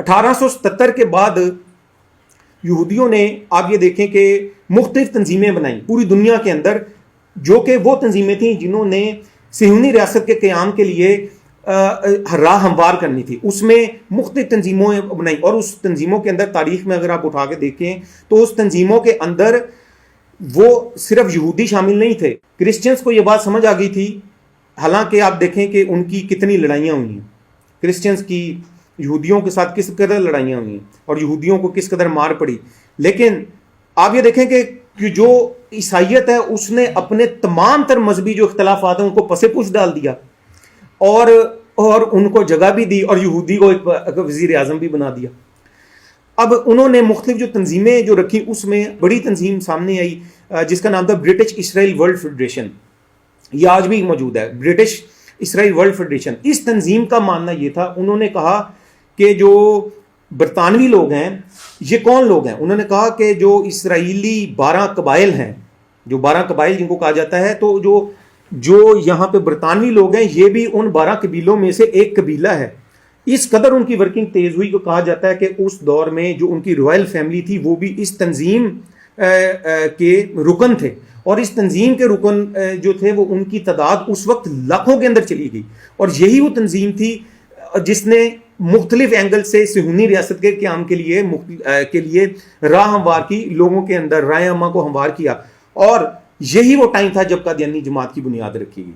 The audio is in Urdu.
1877 کے بعد یہودیوں نے، آپ یہ دیکھیں کہ مختلف تنظیمیں بنائیں پوری دنیا کے اندر، جو کہ وہ تنظیمیں تھیں جنہوں نے صہیونی ریاست کے قیام کے لیے راہ ہموار کرنی تھی. اس میں مختلف تنظیموں بنائی، اور اس تنظیموں کے اندر تاریخ میں اگر آپ اٹھا کے دیکھیں تو اس تنظیموں کے اندر وہ صرف یہودی شامل نہیں تھے. کرسچنز کو یہ بات سمجھ آ گئی تھی، حالانکہ آپ دیکھیں کہ ان کی کتنی لڑائیاں ہوئی ہیں، کرسچنز کی یہودیوں کے ساتھ کس قدر لڑائیاں ہوئی ہیں اور یہودیوں کو کس قدر مار پڑی. لیکن آپ یہ دیکھیں کہ جو عیسائیت ہے اس نے اپنے تمام تر مذہبی جو اختلافات ہیں ان کو پس پوچھ ڈال دیا اور ان کو جگہ بھی دی، اور یہودی کو ایک وزیر اعظم بھی بنا دیا. اب انہوں نے مختلف جو تنظیمیں جو رکھی، اس میں بڑی تنظیم سامنے آئی جس کا نام تھا برٹش اسرائیل ورلڈ فیڈریشن. یہ آج بھی موجود ہے، برٹش اسرائیل ورلڈ فیڈریشن. اس تنظیم کا ماننا یہ تھا، انہوں نے کہا کہ جو برطانوی لوگ ہیں یہ کون لوگ ہیں. انہوں نے کہا کہ جو اسرائیلی 12 قبائل ہیں، جو 12 قبائل جن کو کہا جاتا ہے، تو جو یہاں پہ برطانوی لوگ ہیں یہ بھی ان 12 قبیلوں میں سے ایک قبیلہ ہے. اس قدر ان کی ورکنگ تیز ہوئی کہ کہا جاتا ہے کہ اس دور میں جو ان کی رائل فیملی تھی وہ بھی اس تنظیم کے رکن تھے، اور اس تنظیم کے رکن جو تھے وہ ان کی تعداد اس وقت لاکھوں کے اندر چلی گئی. اور یہی وہ تنظیم تھی جس نے مختلف اینگل سے صہیونی ریاست کے قیام کے لیے راہ ہموار کی، لوگوں کے اندر رائے عامہ کو ہموار کیا. اور یہی وہ ٹائم تھا جب قادیانی جماعت کی بنیاد رکھی گئی.